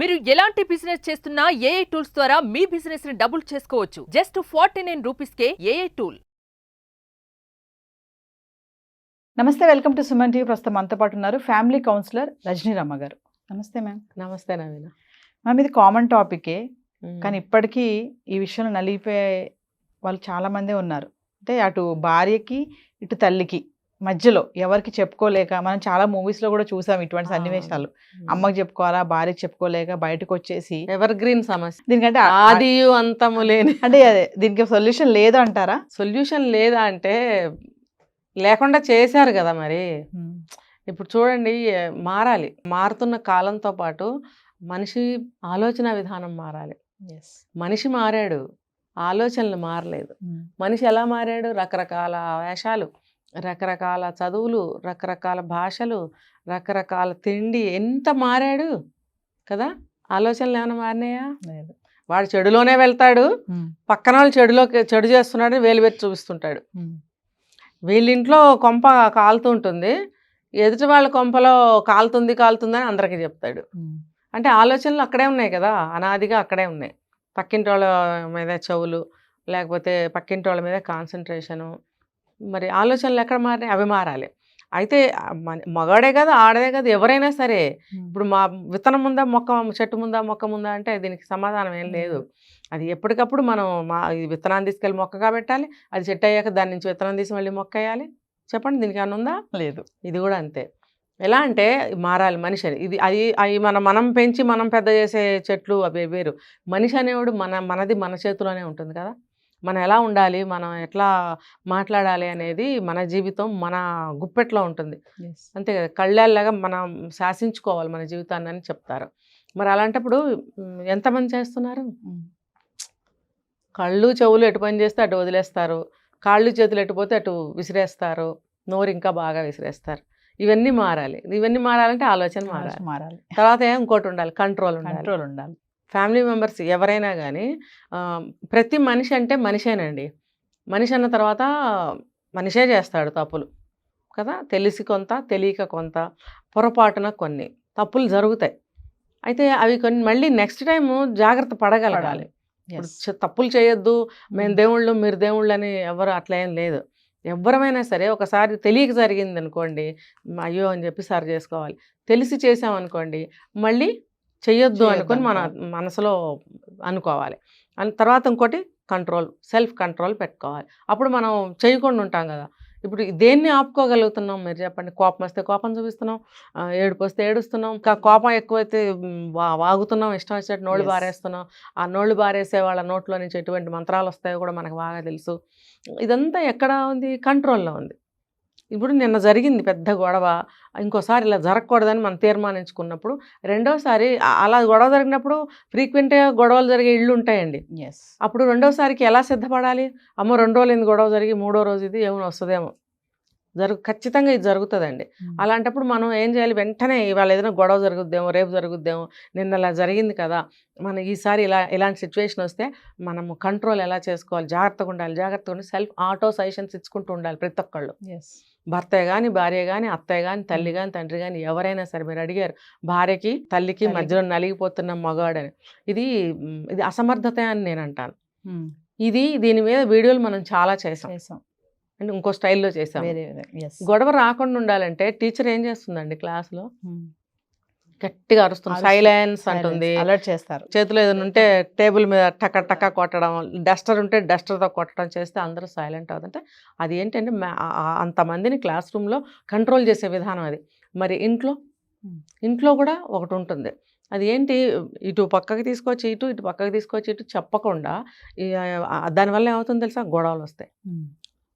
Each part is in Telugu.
మీరు ఎలాంటి బిజినెస్ చేస్తున్నా ఏఐ టూల్స్ ద్వారా మీ బిజినెస్ ని డబుల్ చేసుకోవచ్చు. జస్ట్ 49 రూపీస్కే ఏఐ టూల్. నమస్తే, వెల్కమ్ టు సుమన్ టీవీ. ప్రస్తుతం మనతో పాటు ఉన్నారు ఫ్యామిలీ కౌన్సిలర్ రజనీ రమ్మ గారు. నమస్తే మ్యామ్. నమస్తే నవీన. మ్యామ్, ఇది కామన్ టాపికే, కానీ ఇప్పటికీ ఈ విషయంలో నలిగిపోయే వాళ్ళు చాలా మందే ఉన్నారు. అంటే అటు భార్యకి ఇటు తల్లికి మధ్యలో ఎవరికి చెప్పుకోలేక, మనం చాలా మూవీస్ లో కూడా చూసాం ఇటువంటి సన్నివేశాలు. అమ్మకి చెప్పుకోవాలా, భార్యకి చెప్పుకోలేక బయటకు వచ్చేసి ఎవర్ గ్రీన్ సమస్య. దీనికంటే ఆదియు అంతము లేని అంటే అదే, దీనికి సొల్యూషన్ లేదు అంటారా? సొల్యూషన్ లేదా అంటే లేకుండా చేశారు కదా మరి. ఇప్పుడు చూడండి, మారాలి. మారుతున్న కాలంతో పాటు మనిషి ఆలోచన విధానం మారాలి. మనిషి మారాడు, ఆలోచనలు మారలేదు. మనిషి ఎలా మారాడు? రకరకాల వేషాలు, రకరకాల చదువులు, రకరకాల భాషలు, రకరకాల తిండి, ఎంత మారాడు కదా. ఆలోచనలు ఏమైనా మారినాయా? లేదు. వాడు చెడులోనే వెళ్తాడు, పక్కన వాళ్ళు చెడు చేస్తున్నాడు, వేలు పెట్టి చూపిస్తుంటాడు. వీళ్ళింట్లో కొంప కాలుతూ ఉంటుంది, ఎదుటి వాళ్ళ కొంపలో కాలుతుంది అని అందరికీ చెప్తాడు. అంటే ఆలోచనలు అక్కడే ఉన్నాయి కదా, అనాదిగా అక్కడే ఉన్నాయి. పక్కింటి వాళ్ళ మీద చెవులు, లేకపోతే పక్కింటి వాళ్ళ మీద కాన్సన్ట్రేషను. మరి ఆలోచనలు ఎక్కడ మారినాయి? అవి మారాలి. అయితే మగాడే కదా, ఆడదే కదా, ఎవరైనా సరే. ఇప్పుడు మా విత్తనం ముందా మొక్క, చెట్టు ముందా మొక్క ముందా అంటే దీనికి సమాధానం ఏం లేదు. అది ఎప్పటికప్పుడు మనం ఈ విత్తనాన్ని తీసుకెళ్ళి మొక్కగా పెట్టాలి. అది చెట్టు అయ్యాక దాని నుంచి విత్తనం తీసి మళ్ళీ మొక్క వేయాలి. చెప్పండి, దీనికి ఏమైనా ఉందా? లేదు. ఇది కూడా అంతే. ఎలా అంటే మారాలి మనిషి. ఇది అవి మనం పెంచి మనం పెద్ద చేసే చెట్లు అవి వేరు. మనిషి అనేవాడు మనది మన చేతిలోనే ఉంటుంది కదా. మనం ఎలా ఉండాలి, మనం ఎట్లా మాట్లాడాలి అనేది మన జీవితం మన గుప్పెట్లో ఉంటుంది. అంతే కదా, కళ్ళాల్లాగా మనం శాసించుకోవాలి మన జీవితాన్ని అని చెప్తారు. మరి అలాంటప్పుడు ఎంతమంది చేస్తున్నారు? కళ్ళు చెవులు ఎటు పని చేస్తే అటు వదిలేస్తారు, కాళ్ళు చేతులు ఎటుపోతే అటు విసిరేస్తారు, నోరు ఇంకా బాగా విసిరేస్తారు. ఇవన్నీ మారాలి. ఇవన్నీ మారాలంటే ఆలోచన మారాలి. తర్వాత ఇంకోటి ఉండాలి, కంట్రోల్ ఉండాలి. ఫ్యామిలీ మెంబర్స్ ఎవరైనా కానీ ప్రతి మనిషి అంటే మనిషేనండి. మనిషి అన్న తర్వాత మనిషే చేస్తాడు తప్పులు కదా. తెలిసి కొంత, తెలియక కొంత, పొరపాటున కొన్ని తప్పులు జరుగుతాయి. అయితే అవి కొన్ని మళ్ళీ నెక్స్ట్ టైము జాగ్రత్త పడగలగాలి. తప్పులు చేయొద్దు, మేము దేవుళ్ళు మీరు దేవుళ్ళు అని ఎవరు అట్లా ఏం లేదు. ఎవరమైనా సరే ఒకసారి తెలియక జరిగింది అనుకోండి, అయ్యో అని చెప్పి సరి చేసుకోవాలి. తెలిసి చేసామనుకోండి మళ్ళీ చెయ్యొద్దు అనుకొని మన మనసులో అనుకోవాలి. తర్వాత ఇంకోటి కంట్రోల్, సెల్ఫ్ కంట్రోల్ పెట్టుకోవాలి. అప్పుడు మనం చేయకుండా ఉంటాం కదా. ఇప్పుడు దేన్ని ఆపుకోగలుగుతున్నాం మీరు చెప్పండి? కోపం వస్తే కోపం చూపిస్తున్నాం, ఏడుపు వస్తే ఏడుస్తున్నాం, ఇంకా కోపం ఎక్కువైతే వాగుతున్నాం, ఇష్టం వచ్చినట్టు నోళ్ళు బారేస్తున్నాం. ఆ నోళ్ళు బారేసే వాళ్ళ నోట్లో నుంచి ఎటువంటి మంత్రాలు వస్తాయో కూడా మనకు బాగా తెలుసు. ఇదంతా ఎక్కడ ఉంది? కంట్రోల్లో ఉంది. ఇప్పుడు నిన్న జరిగింది పెద్ద గొడవ, ఇంకోసారి ఇలా జరగకూడదని మనం తీర్మానించుకున్నప్పుడు రెండోసారి అలా గొడవ జరిగినప్పుడు ఫ్రీక్వెంట్గా గొడవలు జరిగే ఇళ్ళు ఉంటాయండి. అప్పుడు రెండోసారికి ఎలా సిద్ధపడాలి? అమ్మో 2 రోజులు గొడవ జరిగి 3వ రోజు ఇది ఏమైనా వస్తుందేమో, ఖచ్చితంగా ఇది జరుగుతుందండి. అలాంటప్పుడు మనం ఏం చేయాలి? వెంటనే ఇవాళ ఏదైనా గొడవ జరుగుద్దేమో, రేపు జరుగుద్దేమో, నిన్న ఇలా జరిగింది కదా, మన ఈసారి ఇలాంటి సిచ్యువేషన్ వస్తే మనము కంట్రోల్ ఎలా చేసుకోవాలి, జాగ్రత్తగా ఉండాలి. సెల్ఫ్ ఆటో సజెషన్స్ ఇచ్చుకుంటూ ఉండాలి ప్రతి ఒక్కళ్ళు. భర్తే కానీ, భార్య కానీ, అత్తయ్య కానీ, తల్లి కానీ, తండ్రి కానీ, ఎవరైనా సరే. మీరు అడిగారు భార్యకి తల్లికి మధ్యలో నలిగిపోతున్న మగాడని. ఇది అసమర్థత అని నేను అంటాను. దీని మీద వీడియోలు మనం చాలా చేసాం, అంటే ఇంకో స్టైల్లో చేసాం. గొడవ రాకుండా ఉండాలంటే టీచర్ ఏం చేస్తుందండి? క్లాస్లో గట్టిగా అరుస్తుంది, సైలెన్స్ అంటుంది, అలర్ట్ చేస్తారు. చేతిలో ఏదైనా ఉంటే టేబుల్ మీద టక్క కొట్టడం, డస్టర్ ఉంటే డస్టర్తో కొట్టడం చేస్తే అందరూ సైలెంట్ అవుతుంటే అది ఏంటంటే అంతమందిని క్లాస్ రూమ్లో కంట్రోల్ చేసే విధానం అది. మరి ఇంట్లో కూడా ఒకటి ఉంటుంది. అది ఏంటి? ఇటు పక్కకి తీసుకొచ్చి ఇటు పక్కకి తీసుకొచ్చి ఇటు చెప్పకుండా దానివల్ల ఏమవుతుందో తెలుసా? గొడవలు వస్తాయి.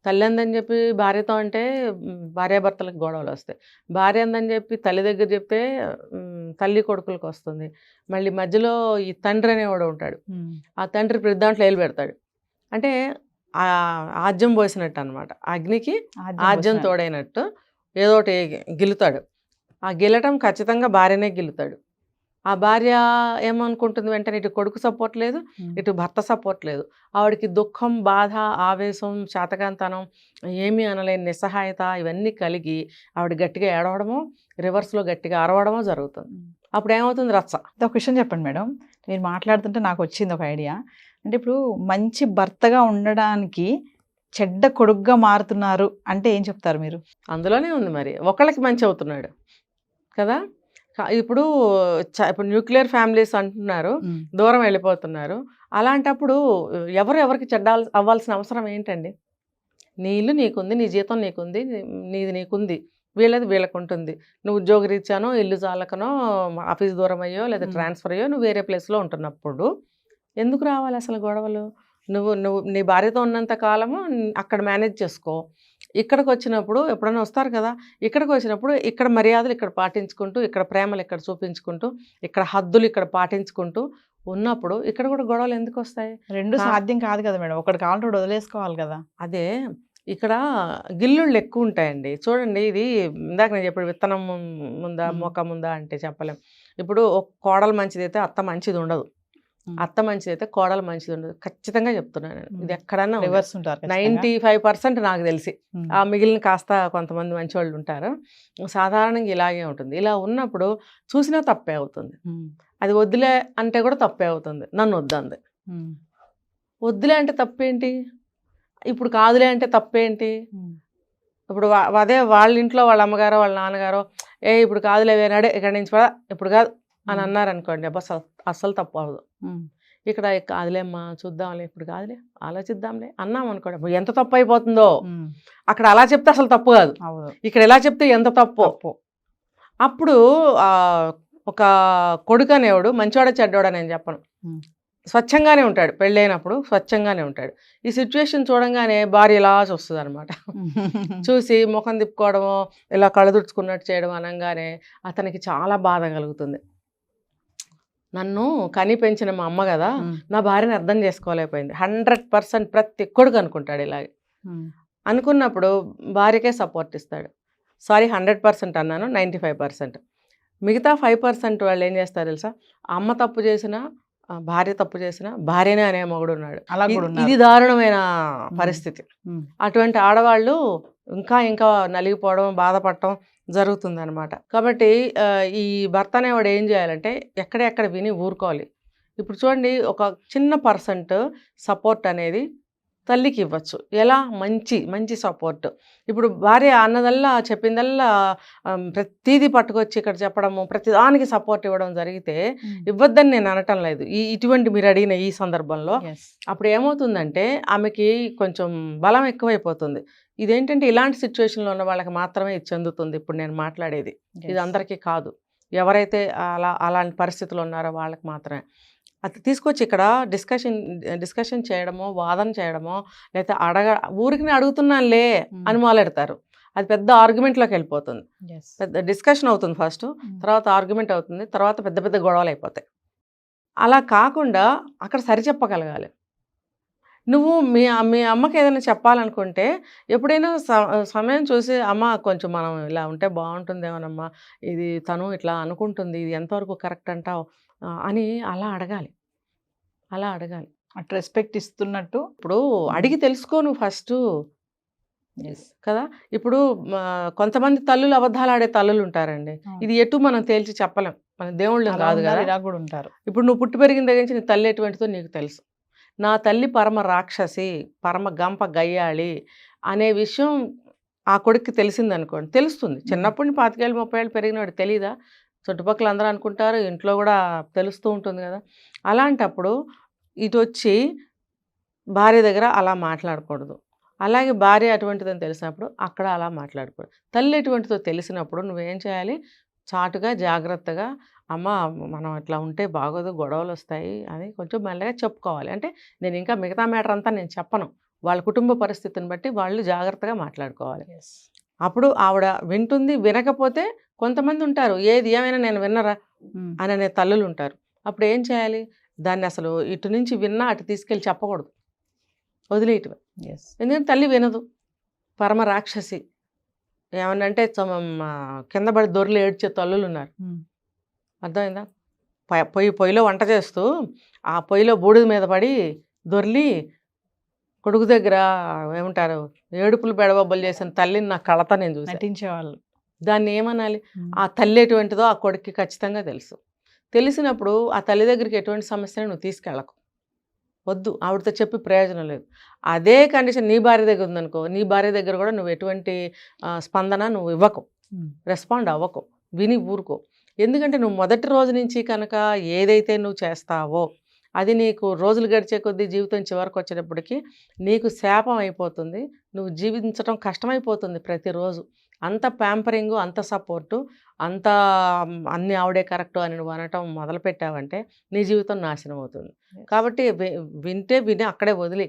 తల్లి అందని చెప్పి భార్యతో అంటే భార్యాభర్తలకు గొడవలు వస్తాయి. భార్య అందని చెప్పి తల్లి దగ్గర చెప్తే తల్లి కొడుకులకు వస్తుంది. మళ్ళీ మధ్యలో ఈ తండ్రి అనేవాడు ఉంటాడు. ఆ తండ్రి ప్రతి దాంట్లో ఏలు పెడతాడు. అంటే ఆజ్యం పోసినట్టు అనమాట. అగ్నికి ఆజ్యం తోడైనట్టు ఏదో ఒకటి గిలుతాడు. ఆ గిలటం ఖచ్చితంగా భార్యనే గిలుతాడు. ఆ భార్య ఏమనుకుంటుంది? వెంటనే ఇటు కొడుకు సపోర్ట్ లేదు, ఇటు భర్త సపోర్ట్ లేదు. ఆవిడకి దుఃఖం, బాధ, ఆవేశం, శాతకాంతనం, ఏమీ అనలేని నిస్సహాయత ఇవన్నీ కలిగి ఆవిడ గట్టిగా ఏడవడమో, రివర్స్లో గట్టిగా అరవడమో జరుగుతుంది. అప్పుడు ఏమవుతుంది రచ్చ. ఒక విషయం చెప్పండి మేడం, మీరు మాట్లాడుతుంటే నాకు వచ్చింది ఒక ఐడియా. అంటే ఇప్పుడు మంచి భర్తగా ఉండడానికి చెడ్డ కొడుకుగా మారుతున్నారు అంటే ఏం చెప్తారు మీరు? అందులోనే ఉంది మరి, ఒకళ్ళకి మంచి అవుతున్నాడు కదా. ఇప్పుడు ఇప్పుడు న్యూక్లియర్ ఫ్యామిలీస్ అంటున్నారు, దూరం వెళ్ళిపోతున్నారు. అలాంటప్పుడు ఎవరికి చెడ్డ అవ్వాల్సిన అవసరం ఏంటండి? నీ ఇల్లు నీకుంది, నీ జీతం నీకుంది, నీది నీకుంది, వీళ్ళది వీళ్ళకు ఉంటుంది. నువ్వు ఉద్యోగ రీత్యానో, ఇల్లు చాలకనో, ఆఫీస్ దూరం అయ్యో లేదా ట్రాన్స్ఫర్ అయ్యో నువ్వు వేరే ప్లేస్లో ఉంటున్నప్పుడు ఎందుకు రావాలి అసలు గొడవలు? నువ్వు నీ భార్యతో ఉన్నంత కాలము అక్కడ మేనేజ్ చేసుకో. ఇక్కడికి వచ్చినప్పుడు ఎప్పుడైనా వస్తారు కదా, ఇక్కడికి వచ్చినప్పుడు ఇక్కడ మర్యాదలు ఇక్కడ పాటించుకుంటూ, ఇక్కడ ప్రేమలు ఇక్కడ చూపించుకుంటూ, ఇక్కడ హద్దులు ఇక్కడ పాటించుకుంటూ ఉన్నప్పుడు ఇక్కడ కూడా గొడవలు ఎందుకు వస్తాయి? రెండు సాధ్యం కాదు కదా మేడం, ఒకటి కావాలంటే వదిలేసుకోవాలి కదా. అదే ఇక్కడ గిల్లుళ్ళు ఎక్కువ ఉంటాయండి. చూడండి, ఇది ఇందాక నేను చెప్పాడు విత్తనం ముందా మొక్క ముందా అంటే చెప్పలేం. ఇప్పుడు ఒక కోడలు మంచిదైతే అత్త మంచిది ఉండదు, అత్త మంచిదైతే కోడలు మంచిది ఉండదు. ఖచ్చితంగా చెప్తున్నాను నేను, ఇది ఎక్కడన్నా రివర్స్ ఉంటారు 95% నాకు తెలిసి. ఆ మిగిలిన కాస్త కొంతమంది మంచి వాళ్ళు ఉంటారు. సాధారణంగా ఇలాగే ఉంటుంది. ఇలా ఉన్నప్పుడు చూసినా తప్పే అవుతుంది. అది వద్దులే అంటే కూడా తప్పే అవుతుంది. నన్ను వద్దంది, వద్దులే అంటే తప్పేంటి? ఇప్పుడు కాదులే అంటే తప్పేంటి? ఇప్పుడు అదే వాళ్ళ ఇంట్లో వాళ్ళ అమ్మగారో వాళ్ళ నాన్నగారో ఇప్పుడు కాదులే నడే ఇక్కడి నుంచి పదా ఇప్పుడు కాదు అని అన్నారు అనుకోండి, అబ్బా అస్సలు తప్పు అవ్వదు. ఇక్కడ కాదులేమ్మా చూద్దాంలే, ఇప్పుడు కాదులే ఆలోచిద్దాంలే అన్నాం అనుకోండి, ఎంత తప్పు అయిపోతుందో. అక్కడ అలా చెప్తే అసలు తప్పు కాదు, ఇక్కడ ఎలా చెప్తే ఎంత తప్పు. అప్పుడు ఒక కొడుకు అనేవాడు మంచివాడ చెడ్డవాడ నేను చెప్పను, స్వచ్ఛంగానే ఉంటాడు. పెళ్ళైనప్పుడు స్వచ్ఛంగానే ఉంటాడు. ఈ సిచ్యువేషన్ చూడంగానే భార్య ఇలా చూస్తుంది అనమాట. చూసి ముఖం తిప్పుకోవడమో ఇలా కళ్ళదుడుచుకున్నట్టు చేయడం అనగానే అతనికి చాలా బాధ కలుగుతుంది. నన్ను కని పెంచిన మా అమ్మ కదా, నా భార్యని అర్థం చేసుకోలేకపోయింది. 100% ప్రతి కొడుకు అనుకుంటాడు ఇలాగే. అనుకున్నప్పుడు భార్యకే సపోర్ట్ ఇస్తాడు. సారీ 100% అన్నాను, 95%. మిగతా 5% వాళ్ళు ఏం చేస్తారు తెలుసా? అమ్మ తప్పు చేసినా, భార్య తప్పు చేసినా భార్యనే అనే మొగుడు ఉన్నాడు. ఇది దారుణమైన పరిస్థితి. అటువంటి ఆడవాళ్ళు ఇంకా ఇంకా నలిగిపోవడం, బాధపడటం జరుగుతుంది అనమాట. కాబట్టి ఈ భర్త అనేవాడు ఏం చేయాలంటే ఎక్కడెక్కడ విని ఊరుకోవాలి. ఇప్పుడు చూడండి, ఒక చిన్న % సపోర్ట్ అనేది తల్లికి ఇవ్వచ్చు. ఎలా? మంచి సపోర్ట్. ఇప్పుడు భార్య అన్నదల్లా చెప్పిందల్లా ప్రతిదీ పట్టుకొచ్చి ఇక్కడ చెప్పడము, ప్రతిదానికి సపోర్ట్ ఇవ్వడం జరిగితే ఇవ్వద్దని నేను అనటం లేదు. ఇటువంటి మీరు అడిగిన ఈ సందర్భంలో అప్పుడు ఏమవుతుందంటే ఆమెకి కొంచెం బలం ఎక్కువైపోతుంది. ఇదేంటంటే ఇలాంటి సిచ్యువేషన్లో ఉన్న వాళ్ళకి మాత్రమే ఇది చెందుతుంది. ఇప్పుడు నేను మాట్లాడేది ఇది అందరికీ కాదు, ఎవరైతే అలాంటి పరిస్థితులు ఉన్నారో వాళ్ళకి మాత్రమే. అది తీసుకొచ్చి ఇక్కడ డిస్కషన్ చేయడమో, వాదన చేయడమో, లేకపోతే ఊరికి అడుగుతున్నానులే అని మొదలెడతారు. అది పెద్ద ఆర్గ్యుమెంట్లోకి వెళ్ళిపోతుంది. పెద్ద డిస్కషన్ అవుతుంది ఫస్ట్, తర్వాత ఆర్గ్యుమెంట్ అవుతుంది, తర్వాత పెద్ద పెద్ద గొడవలు అయిపోతాయి. అలా కాకుండా అక్కడ సరిచెప్పగలగాలి. నువ్వు మీ అమ్మకి ఏదైనా చెప్పాలనుకుంటే ఎప్పుడైనా సమయం చూసి, అమ్మ కొంచెం మనం ఇలా ఉంటే బాగుంటుందేమోనమ్మా, ఇది తను ఇట్లా అనుకుంటుంది, ఇది ఎంతవరకు కరెక్ట్ అంటావు అని అలా అడగాలి. అటు రెస్పెక్ట్ ఇస్తున్నట్టు ఇప్పుడు అడిగి తెలుసుకో నువ్వు ఫస్ట్ కదా. ఇప్పుడు కొంతమంది తల్లులు అబద్ధాలు ఆడే తల్లులు ఉంటారండి. ఇది ఎటు మనం తేల్చి చెప్పలేం, మన దేవుళ్ళు కాదు కదా, ఇలా కూడా ఉంటారు. ఇప్పుడు నువ్వు పుట్టి పెరిగిన దగ్గర నుంచి నీ తల్లి ఎటువంటిదో నీకు తెలుసు. నా తల్లి పరమ రాక్షసి, పరమ గంప గయ్యాళి అనే విషయం ఆ కొడుక్కి తెలిసిందనుకోండి, తెలుస్తుంది. చిన్నప్పుడు 25 ఏళ్ళు 30 ఏళ్ళు పెరిగినవాడు తెలీదా? చుట్టుపక్కల అందరూ అనుకుంటారు, ఇంట్లో కూడా తెలుస్తూ ఉంటుంది కదా. అలాంటప్పుడు ఇటు వచ్చి భార్య దగ్గర అలా మాట్లాడకూడదు. అలాగే భార్య అటువంటిదని తెలిసినప్పుడు అక్కడ అలా మాట్లాడకూడదు. తల్లి ఎటువంటిదో తెలిసినప్పుడు నువ్వేం చేయాలి? చాటుగా జాగ్రత్తగా, అమ్మ మనం ఇట్లా ఉంటే బాగోదు, గొడవలు వస్తాయి అని కొంచెం మెల్లగా చెప్పుకోవాలి. అంటే నేను ఇంకా మిగతా మ్యాటర్ అంతా నేను చెప్పను, వాళ్ళ కుటుంబ పరిస్థితిని బట్టి వాళ్ళు జాగ్రత్తగా మాట్లాడుకోవాలి. అప్పుడు ఆవిడ వింటుంది. వినకపోతే కొంతమంది ఉంటారు, ఏది ఏమైనా నేను విన్నరా అని అనే తల్లులు ఉంటారు. అప్పుడు ఏం చేయాలి? దాన్ని అసలు ఇటు నుంచి విన్నా అటు తీసుకెళ్ళి చెప్పకూడదు, వదిలేయటమే. ఎందుకంటే తల్లి వినదు, పరమ రాక్షసి. ఏమన్నంటే కింద పడి దొర్లు ఏడ్చే తల్లులు ఉన్నారు, అర్థమైందా? పొయ్యిలో వంట చేస్తూ ఆ పొయ్యిలో బూడిద మీద పడి దొర్లి కొడుకు దగ్గర ఏమంటారు ఏడుపులు బెడబొబ్బలు చేసిన తల్లిని నా కళతో నేను చూసి నటించేవాళ్ళు. దాన్ని ఏమనాలి? ఆ తల్లి ఎటువంటిదో ఆ కొడుక్కి ఖచ్చితంగా తెలుసు. తెలిసినప్పుడు ఆ తల్లి దగ్గరికి ఎటువంటి సమస్యని నువ్వు తీసుకెళ్ళకు, వద్దు, ఆవిడతో చెప్పి ప్రయోజనం లేదు. అదే కండిషన్ నీ భార్య దగ్గర ఉందనుకో, నీ భార్య దగ్గర కూడా నువ్వు ఎటువంటి స్పందన నువ్వు ఇవ్వకు, రెస్పాండ్ అవ్వకు, విని ఊరుకో. ఎందుకంటే నువ్వు మొదటి రోజు నుంచి కనుక ఏదైతే నువ్వు చేస్తావో అది నీకు రోజులు గడిచే కొద్దీ జీవితం చివరికి వచ్చేటప్పటికి నీకు శాపం అయిపోతుంది. నువ్వు జీవించడం కష్టమైపోతుంది ప్రతిరోజు. అంత ప్యాంపరింగు, అంత సపోర్టు, అంత అన్ని ఆవిడే కరెక్టు అని నువ్వు అనటం మొదలుపెట్టావంటే నీ జీవితం నాశనం అవుతుంది. కాబట్టి వింటే విని అక్కడే వదిలి,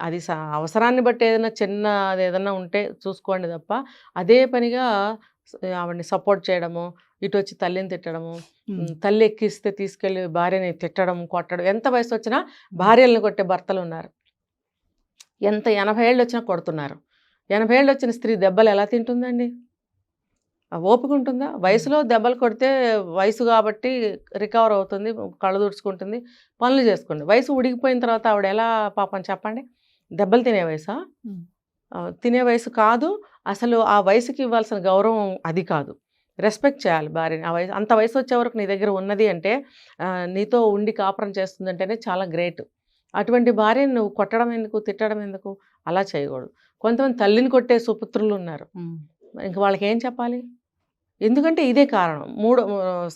అది అవసరాన్ని బట్టి ఏదైనా చిన్నది ఏదైనా ఉంటే చూసుకోండి తప్ప అదే పనిగా ఆవిడని సపోర్ట్ చేయడము, ఇటు వచ్చి తల్లిని తిట్టడము, తల్లి ఎక్కిస్తే తీసుకెళ్ళి భార్యని తిట్టడం, కొట్టడం. ఎంత వయసు వచ్చినా భార్యలను కొట్టే భర్తలు ఉన్నారు. ఎంత 80 ఏళ్ళు వచ్చినా కొడుతున్నారు. 80 ఏళ్ళు వచ్చిన స్త్రీ దెబ్బలు ఎలా తింటుందండి? ఓపిక ఉంటుందా? వయసులో దెబ్బలు కొడితే వయసు కాబట్టి రికవర్ అవుతుంది, కళ్ళు తుడుచుకుంటుంది, పనులు చేసుకోండి. వయసు ఉడికిపోయిన తర్వాత ఆవిడ ఎలా పాపం చెప్పండి? దెబ్బలు తినే వయసా? తినే వయసు కాదు. అసలు ఆ వయసుకి ఇవ్వాల్సిన గౌరవం అది కాదు. రెస్పెక్ట్ చేయాలి భార్యని. ఆ వయసు, అంత వయసు వచ్చే వరకు నీ దగ్గర ఉన్నది అంటే నీతో ఉండి కాపురం చేస్తుందంటేనే చాలా గ్రేట్. అటువంటి భార్యని నువ్వు కొట్టడం ఎందుకు, తిట్టడం ఎందుకు? అలా చేయకూడదు. కొంతమంది తల్లిని కొట్టే సుపుత్రులు ఉన్నారు. ఇంక వాళ్ళకి ఏం చెప్పాలి? ఎందుకంటే ఇదే కారణం.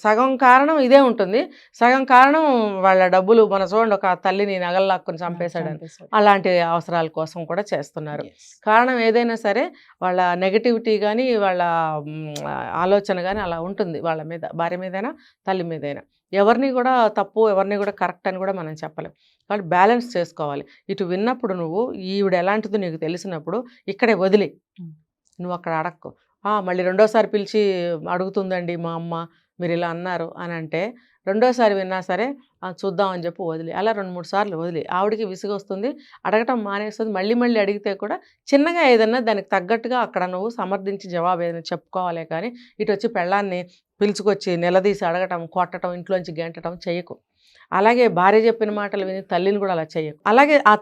సగం కారణం ఇదే ఉంటుంది, సగం కారణం వాళ్ళ డబ్బులు. మన చూడండి, ఒక తల్లిని నగలు లాక్కుని చంపేశాడని, అలాంటి అవసరాల కోసం కూడా చేస్తున్నారు. కారణం ఏదైనా సరే వాళ్ళ నెగటివిటీ కానీ వాళ్ళ ఆలోచన కానీ అలా ఉంటుంది వాళ్ళ మీద, భార్య మీదైనా తల్లి మీదైనా. ఎవరిని కూడా తప్పు, ఎవరిని కూడా కరెక్ట్ అని కూడా మనం చెప్పలేం. కాబట్టి బ్యాలెన్స్ చేసుకోవాలి. ఇటు విన్నప్పుడు నువ్వు ఈవిడ ఎలాంటిదో నీకు తెలిసినప్పుడు ఇక్కడే వదిలి, నువ్వు అక్కడ అడక్కు. మళ్ళీ రెండోసారి పిలిచి అడుగుతుందండి మా అమ్మ, మీరు ఇలా అన్నారు అని అంటే రెండోసారి విన్నా సరే చూద్దామని చెప్పి వదిలి, అలా 2-3 సార్లు వదిలి. ఆవిడకి విసుగు వస్తుంది, అడగటం మానేస్తుంది. మళ్ళీ మళ్ళీ అడిగితే కూడా చిన్నగా ఏదన్నా దానికి తగ్గట్టుగా అక్కడ నువ్వు సమర్థించి జవాబు ఏదైనా చెప్పుకోవాలే కానీ ఇటు వచ్చి పెళ్ళాన్ని పిలుచుకొచ్చి నిలదీసి అడగటం, కొట్టడం, ఇంట్లోంచి గెంటడం చేయకు. అలాగే భార్య చెప్పిన మాటలు విని తల్లిని కూడా అలా చేయకు. అలాగే ఆ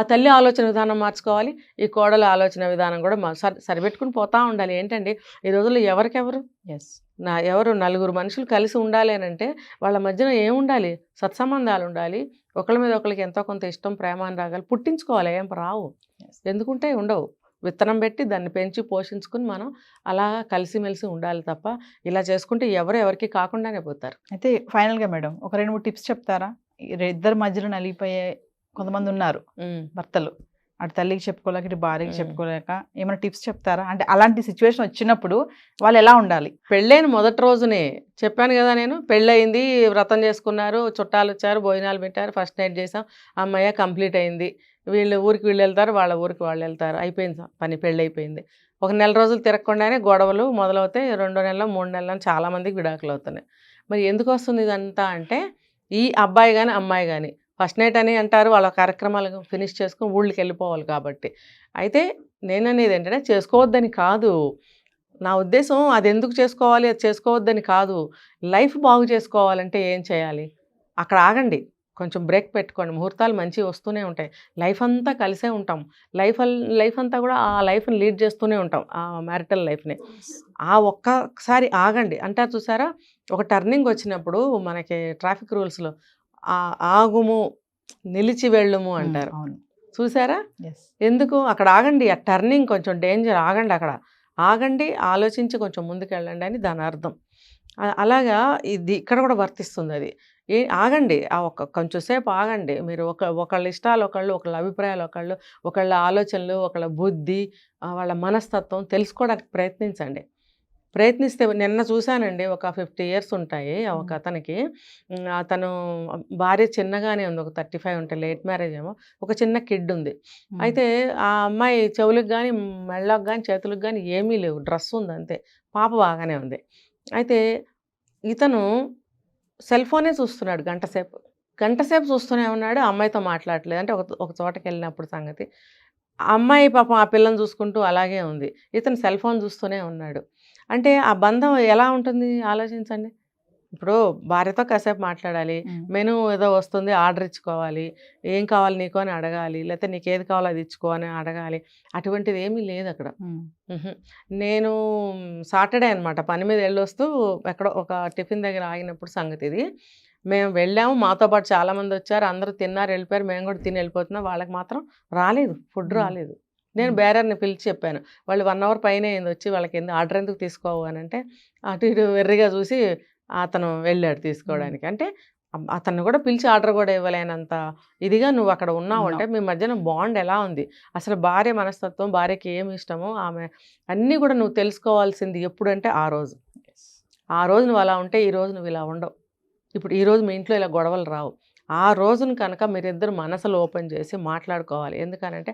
తల్లి ఆలోచన విధానం మార్చుకోవాలి, ఈ కోడల ఆలోచన విధానం కూడా సరిపెట్టుకుని పోతూ ఉండాలి. ఏంటండి ఈ రోజుల్లో ఎవరికెవరు ఎవరు నలుగురు మనుషులు కలిసి ఉండాలి అని అంటే వాళ్ళ మధ్యన ఏముండాలి? సత్సంబంధాలు ఉండాలి. ఒకళ్ళ మీద ఒకరికి ఎంతో కొంత ఇష్టం, ప్రేమ అని రాగాలి పుట్టించుకోవాలి. ఏం రావు, ఎందుకుంటే ఉండవు. విత్తనం పెట్టి దాన్ని పెంచి పోషించుకుని మనం అలా కలిసిమెలిసి ఉండాలి తప్ప ఇలా చేసుకుంటే ఎవరికి కాకుండానే పోతారు. అయితే ఫైనల్గా మేడం ఒక 2-3 టిప్స్ చెప్తారా? ఇద్దరి మధ్యలో నలిగిపోయే కొంతమంది ఉన్నారు భర్తలు, అటు తల్లికి చెప్పుకోలేక ఇటు భార్యకి చెప్పుకోలేక, ఏమైనా టిప్స్ చెప్తారా? అంటే అలాంటి సిచ్యువేషన్ వచ్చినప్పుడు వాళ్ళు ఎలా ఉండాలి? పెళ్ళైన మొదటి రోజునే చెప్పాను కదా నేను, పెళ్ళయింది, వ్రతం చేసుకున్నారు, చుట్టాలు వచ్చారు, భోజనాలు పెట్టారు, ఫస్ట్ నైట్ చేసాం, అమ్మయ్య కంప్లీట్ అయింది, వీళ్ళు వెళ్తారు, వాళ్ళ ఊరికి వాళ్ళు వెళ్తారు, అయిపోయింది పని, పెళ్ళి అయిపోయింది. ఒక నెల రోజులు తిరగకుండానే గొడవలు మొదలవుతాయి. 2 నెలలు 3 నెలలు చాలామందికి విడాకులు అవుతున్నాయి. మరి ఎందుకు వస్తుంది ఇదంతా అంటే ఈ అబ్బాయి కానీ అమ్మాయి కానీ ఫస్ట్ నైట్ అని అంటారు, వాళ్ళ కార్యక్రమాలు ఫినిష్ చేసుకుని ఊళ్ళకి వెళ్ళిపోవాలి కాబట్టి. అయితే నేననేది ఏంటంటే చేసుకోవద్దని కాదు, నా ఉద్దేశం అది ఎందుకు చేసుకోవాలి, అది చేసుకోవద్దని కాదు. లైఫ్ బాగు చేసుకోవాలంటే ఏం చేయాలి? అక్కడ ఆగండి, కొంచెం బ్రేక్ పెట్టుకోండి. ముహూర్తాలు మంచివి వస్తూనే ఉంటాయి. లైఫ్ అంతా కలిసే ఉంటాం. లైఫ్ అంతా కూడా ఆ లైఫ్ని లీడ్ చేస్తూనే ఉంటాం, ఆ మ్యారిటల్ లైఫ్ని. ఆ ఒక్కసారి ఆగండి. అంటారు చూసారా, ఒక టర్నింగ్ వచ్చినప్పుడు మనకి ట్రాఫిక్ రూల్స్లో ఆగుము, నిలిచి వెళ్ళుము అంటారు. చూసారా? ఎందుకు అక్కడ ఆగండి, ఆ టర్నింగ్ కొంచెం డేంజర్, ఆగండి, అక్కడ ఆగండి, ఆలోచించి కొంచెం ముందుకెళ్ళండి అని దాని అర్థం. అలాగా ఇది ఇక్కడ కూడా వర్తిస్తుంది. అది ఆగండి, కొంచెం సేపు ఆగండి. మీరు ఒకళ్ళ ఇష్టాలు ఒకళ్ళు, ఒకళ్ళ అభిప్రాయాలు ఒకళ్ళు, ఒకళ్ళ ఆలోచనలు, ఒకళ్ళ బుద్ధి, వాళ్ళ మనస్తత్వం తెలుసుకోవడానికి ప్రయత్నించండి. ప్రయత్నిస్తే నిన్న చూశానండి, ఒక 50 years ఉంటాయి ఒక అతనికి. అతను భార్య చిన్నగానే ఉంది, ఒక 35 ఉంటే, లేట్ మ్యారేజ్ ఏమో, ఒక చిన్న కిడ్ ఉంది. అయితే ఆ అమ్మాయి చెవులకు కానీ మెళ్ళకు కానీ చేతులకు కానీ ఏమీ లేవు, డ్రెస్ ఉంది అంతే, పాప బాగానే ఉంది. అయితే ఇతను సెల్ ఫోనే చూస్తున్నాడు గంటసేపు చూస్తూనే ఉన్నాడు, అమ్మాయితో మాట్లాడలేదు. అంటే ఒక చోటకి వెళ్ళినప్పుడు సంగతి. అమ్మాయి పాపం ఆ పిల్లని చూసుకుంటూ అలాగే ఉంది, ఇతను సెల్ ఫోన్ చూస్తూనే ఉన్నాడు. అంటే ఆ బంధం ఎలా ఉంటుంది ఆలోచించండి. ఇప్పుడు భార్యతో కాసేపు మాట్లాడాలి, మెను ఏదో వస్తుంది ఆర్డర్ ఇచ్చుకోవాలి, ఏం కావాలి నీకు అని అడగాలి, లేకపోతే నీకు ఏది కావాలో అది ఇచ్చుకో అని అడగాలి. అటువంటిది ఏమీ లేదు అక్కడ. నేను సాటర్డే అనమాట పని మీద వెళ్ళొస్తూ ఎక్కడో ఒక టిఫిన్ దగ్గర ఆగినప్పుడు సంగతి ఇది. మేము వెళ్ళాము, మాతో పాటు చాలామంది వచ్చారు, అందరూ తిన్నారు వెళ్ళిపోయారు, మేము కూడా తిని వెళ్ళిపోతున్నాం. వాళ్ళకి మాత్రం రాలేదు, ఫుడ్ రాలేదు. నేను బేరర్ని పిలిచి చెప్పాను, వాళ్ళు 1 hour పైన ఏంది వచ్చి వాళ్ళకి ఆర్డర్ ఎందుకు తీసుకోవు అని అంటే అటు ఇటు వెర్రిగా చూసి అతను వెళ్ళాడు తీసుకోవడానికి. అంటే అతన్ని కూడా పిలిచి ఆర్డర్ కూడా ఇవ్వలేనంత ఇదిగా నువ్వు అక్కడ ఉన్నావు అంటే మీ మధ్యన బాండ్ ఎలా ఉంది, అసలు భార్య మనస్తత్వం, భార్యకి ఏమి ఇష్టమో ఆమె అన్నీ కూడా నువ్వు తెలుసుకోవాల్సింది ఎప్పుడంటే ఆ రోజు నువ్వు అలా ఉంటే ఈ రోజు నువ్వు ఇలా ఉండవు. ఇప్పుడు ఈరోజు మీ ఇంట్లో ఇలా గొడవలు రావు. ఆ రోజును కనుక మీరిద్దరు మనసులు ఓపెన్ చేసి మాట్లాడుకోవాలి. ఎందుకనంటే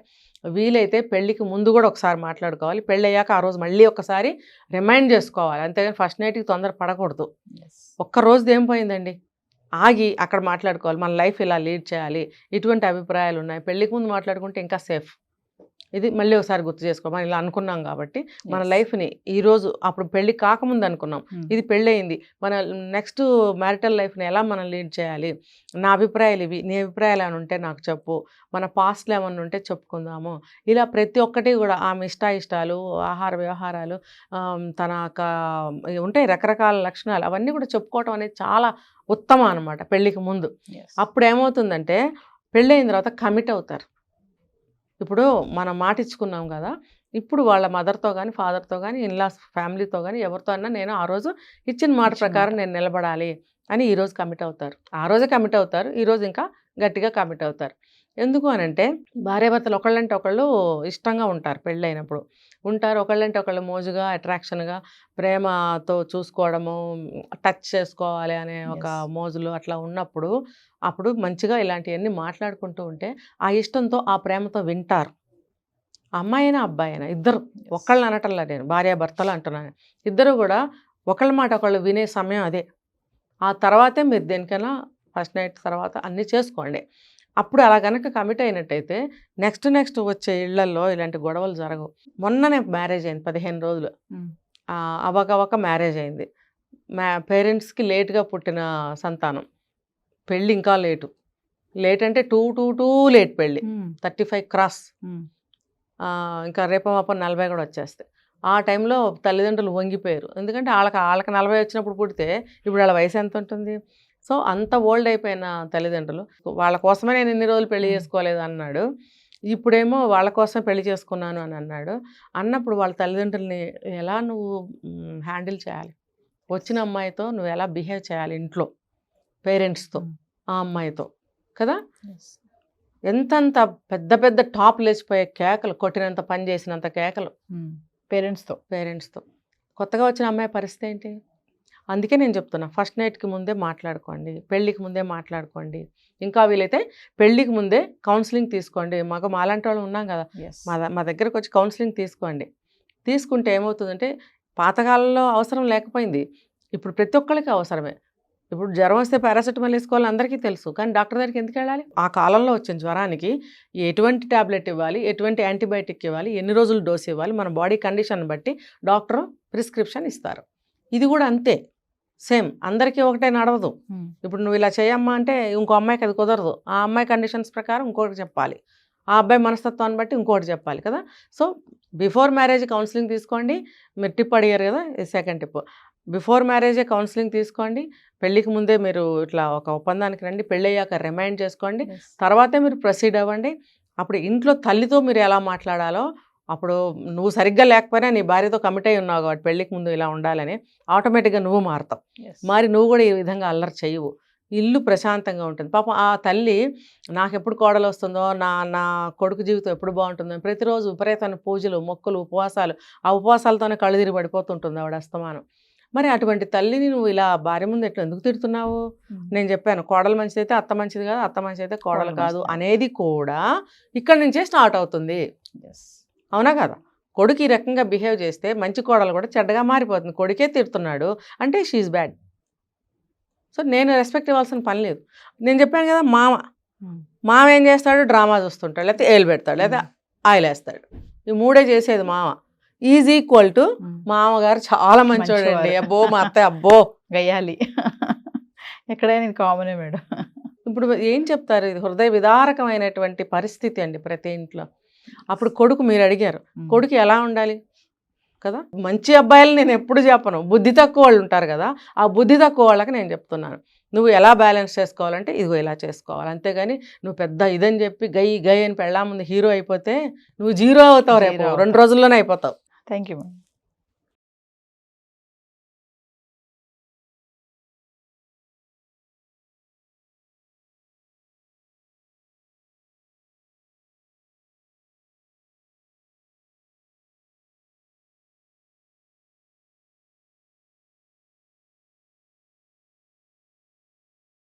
వీలైతే పెళ్ళికి ముందు కూడా ఒకసారి మాట్లాడుకోవాలి, పెళ్ళి అయ్యాక ఆ రోజు మళ్ళీ ఒకసారి రిమైండ్ చేసుకోవాలి. అంతేగాని ఫస్ట్ నైట్కి తొందర పడకూడదు. ఒక్క రోజుది ఏం పోయిందండి, ఆగి అక్కడ మాట్లాడుకోవాలి. మన లైఫ్ ఇలా లీడ్ చేయాలి, ఇటువంటి అభిప్రాయాలు ఉన్నాయి, పెళ్ళికి ముందు మాట్లాడుకుంటే ఇంకా సేఫ్. ఇది మళ్ళీ ఒకసారి గుర్తు చేసుకో, మనం ఇలా అనుకున్నాం కాబట్టి మన లైఫ్ని ఈరోజు, అప్పుడు పెళ్ళి కాకముందు అనుకున్నాం, ఇది పెళ్ళి అయింది, మన నెక్స్ట్ మ్యారిటల్ లైఫ్ని ఎలా మనం లీడ్ చేయాలి, నా అభిప్రాయాలు ఇవి, నీ అభిప్రాయాలు ఏమైనా ఉంటే నాకు చెప్పు, మన పాస్ట్లో ఏమన్నా ఉంటే చెప్పుకుందాము. ఇలా ప్రతి ఒక్కటి కూడా ఆమె ఇష్టాలు, ఆహార వ్యవహారాలు, తన ఉంటాయి రకరకాల లక్షణాలు, అవన్నీ కూడా చెప్పుకోవటం అనేది చాలా ఉత్తమం అనమాట పెళ్ళికి ముందు. అప్పుడు ఏమవుతుందంటే పెళ్ళి అయిన తర్వాత కమిట్ అవుతారు. ఇప్పుడు మనం మాట ఇచ్చుకున్నాం కదా, ఇప్పుడు వాళ్ళ మదర్తో కానీ ఫాదర్తో కానీ ఇన్లాస్ ఫ్యామిలీతో కానీ ఎవరితో అన్నా నేను ఆ రోజు ఇచ్చిన మాట ప్రకారం నేను నిలబడాలి అని ఈరోజు కమిట్ అవుతారు. ఆ రోజే కమిట్ అవుతారు, ఈరోజు ఇంకా గట్టిగా కమిట్ అవుతారు. ఎందుకు అనంటే భార్యాభర్తలు ఒకళ్ళంటే ఒకళ్ళు ఇష్టంగా ఉంటారు, పెళ్ళైనప్పుడు ఉంటారు, ఒకళ్ళంటే ఒకళ్ళు మోజుగా అట్రాక్షన్గా ప్రేమతో చూసుకోవడము, టచ్ చేసుకోవాలి అనే ఒక మోజులు అట్లా ఉన్నప్పుడు అప్పుడు మంచిగా ఇలాంటివన్నీ మాట్లాడుకుంటూ ఉంటే ఆ ఇష్టంతో ఆ ప్రేమతో వింటారు. అమ్మాయి అయినా అబ్బాయి అయినా ఇద్దరు, ఒకళ్ళని అనటంలా, నేను భార్యాభర్తలు అంటున్నాను, ఇద్దరు కూడా ఒకళ్ళ మాట ఒకళ్ళు వినే సమయం అదే. ఆ తర్వాతే మీరు దేనికైనా ఫస్ట్ నైట్ తర్వాత అన్నీ చేసుకోండి. అప్పుడు అలా కనుక కమిట్ అయినట్టయితే నెక్స్ట్ వచ్చే ఇళ్లలో ఇలాంటి గొడవలు జరగవు. మొన్ననే మ్యారేజ్ అయింది, 15 రోజులు అవ్వక మ్యారేజ్ అయింది. పేరెంట్స్కి లేట్గా పుట్టిన సంతానం, పెళ్ళి ఇంకా లేట్ అంటే టూ లేట్ పెళ్ళి, 35 క్రాస్, ఇంకా రేపో మాపో 40 కూడా వచ్చేస్తాయి. ఆ టైంలో తల్లిదండ్రులు వంగిపోయారు. ఎందుకంటే వాళ్ళకి 40 వచ్చినప్పుడు పుడితే ఇప్పుడు వాళ్ళ వయసు ఎంత ఉంటుంది. సో అంత ఓల్డ్ అయిపోయిన తల్లిదండ్రులు, వాళ్ళ కోసమే నేను ఇన్ని రోజులు పెళ్లి చేసుకోలేదు అన్నాడు, ఇప్పుడేమో వాళ్ళ కోసం పెళ్లి చేసుకున్నాను అని అన్నాడు. అన్నప్పుడు వాళ్ళ తల్లిదండ్రుల్ని ఎలా నువ్వు హ్యాండిల్ చేయాలి, వచ్చిన అమ్మాయితో నువ్వు ఎలా బిహేవ్ చేయాలి ఇంట్లో పేరెంట్స్తో, ఆ అమ్మాయితో కదా. ఎంతంత పెద్ద టాప్ లేచిపోయే కేకలు, కొట్టినంత పని చేసినంత కేకలు పేరెంట్స్తో. కొత్తగా వచ్చిన అమ్మాయి పరిస్థితి ఏంటి? అందుకే నేను చెప్తున్నా, ఫస్ట్ నైట్కి ముందే మాట్లాడుకోండి, పెళ్ళికి ముందే మాట్లాడుకోండి, ఇంకా వీలైతే పెళ్ళికి ముందే కౌన్సిలింగ్ తీసుకోండి. మాలాంటి వాళ్ళు ఉన్నాం కదా, మా దగ్గరకు వచ్చి కౌన్సిలింగ్ తీసుకోండి. తీసుకుంటే ఏమవుతుందంటే పాతకాలంలో అవసరం లేకపోయింది, ఇప్పుడు ప్రతి ఒక్కరికి అవసరమే. ఇప్పుడు జ్వరం వస్తే పారాసెటమాల్ వేసుకోవాలని అందరికీ తెలుసు, కానీ డాక్టర్ దగ్గరికి ఎందుకు వెళ్ళాలి? ఆ కాలంలో వచ్చిన జ్వరానికి ఎటువంటి ట్యాబ్లెట్ ఇవ్వాలి, ఎటువంటి యాంటీబయాటిక్ ఇవ్వాలి, ఎన్ని రోజులు డోస్ ఇవ్వాలి, మన బాడీ కండిషన్ బట్టి డాక్టర్ ప్రిస్క్రిప్షన్ ఇస్తారు. ఇది కూడా అంతే, సేమ్, అందరికీ ఒకటే నడవదు. ఇప్పుడు నువ్వు ఇలా చేయమ్మా అంటే ఇంకో అమ్మాయికి అది కుదరదు, ఆ అమ్మాయి కండిషన్స్ ప్రకారం ఇంకోటి చెప్పాలి, ఆ అబ్బాయి మనస్తత్వాన్ని బట్టి ఇంకోటి చెప్పాలి కదా. సో బిఫోర్ మ్యారేజ్ కౌన్సిలింగ్ తీసుకోండి. మీరు టిప్ అడిగారు కదా, సెకండ్ టిప్, బిఫోర్ మ్యారేజే కౌన్సిలింగ్ తీసుకోండి. పెళ్ళికి ముందే మీరు ఇట్లా ఒక ఒప్పందానికి రండి, పెళ్ళి అయ్యాక రిమైండ్ చేసుకోండి, తర్వాతే మీరు ప్రొసీడ్ అవ్వండి. అప్పుడు ఇంట్లో తల్లితో మీరు ఎలా మాట్లాడాలో, అప్పుడు నువ్వు సరిగ్గా లేకపోయినా నీ భార్యతో కమిట్ అయి ఉన్నావు కాబట్టి పెళ్ళికి ముందు ఇలా ఉండాలని ఆటోమేటిక్గా నువ్వు మారుతావు. మరి నువ్వు కూడా ఈ విధంగా అల్లరి చేయవు, ఇల్లు ప్రశాంతంగా ఉంటుంది. పాపం ఆ తల్లి నాకు ఎప్పుడు కోడలు వస్తుందో, నా కొడుకు జీవితం ఎప్పుడు బాగుంటుందో, ప్రతిరోజు విపరీతమైన పూజలు, మొక్కులు, ఉపవాసాలు, ఆ ఉపవాసాలతోనే కళ్ళు తిరిగి పడిపోతుంటుంది ఆవిడ అస్తమానం. మరి అటువంటి తల్లిని నువ్వు ఇలా భార్య ముందు ఎట్లా ఎందుకు తిడుతున్నావు? నేను చెప్పాను, కోడలు మంచిది అయితే అత్త మంచిది కాదు, అత్త మంచిది అయితే కోడలు కాదు అనేది కూడా ఇక్కడి నుంచే స్టార్ట్ అవుతుంది. అవునా కదా? కొడుకు ఈ రకంగా బిహేవ్ చేస్తే మంచి కోడలు కూడా చెడ్డగా మారిపోతుంది. కొడుకే తిడుతున్నాడు అంటే షీఈ్ బ్యాడ్. సో నేను రెస్పెక్ట్ ఇవ్వాల్సిన పని లేదు. నేను చెప్పాను కదా, మామ ఏం చేస్తాడు, డ్రామా చూస్తుంటాడు, లేకపోతే ఏలు పెడతాడు, లేదా ఆయిల్ వేస్తాడు, ఈ మూడే చేసేది మామ. ఈజ్ ఈక్వల్ టు మామగారు చాలా మంచోడండి, మంచివారు. అబ్బో మా అత్తయ్య అబ్బో. గయ్యాలి. ఎక్కడైనా ఇది కామనే మేడం. ఇప్పుడు ఏం చెప్తారు, ఇది హృదయ విదారకమైనటువంటి పరిస్థితి అండి ప్రతి ఇంట్లో. అప్పుడు కొడుకు, మీరు అడిగారు కొడుకు ఎలా ఉండాలి కదా, మంచి అబ్బాయిలు నేను ఎప్పుడు చెప్పను, బుద్ధి తక్కువ వాళ్ళు ఉంటారు కదా, ఆ బుద్ధి తక్కువ వాళ్ళకి నేను చెప్తున్నాను, నువ్వు ఎలా బ్యాలెన్స్ చేసుకోవాలంటే ఇదిగో ఇలా చేసుకోవాలి. అంతేగాని నువ్వు పెద్ద ఇదని చెప్పి గై గై అని పెళ్ళా ముందు హీరో అయిపోతే నువ్వు జీరో అవుతావు, రేపు 2 రోజుల్లోనే అయిపోతావు. Thank you madam.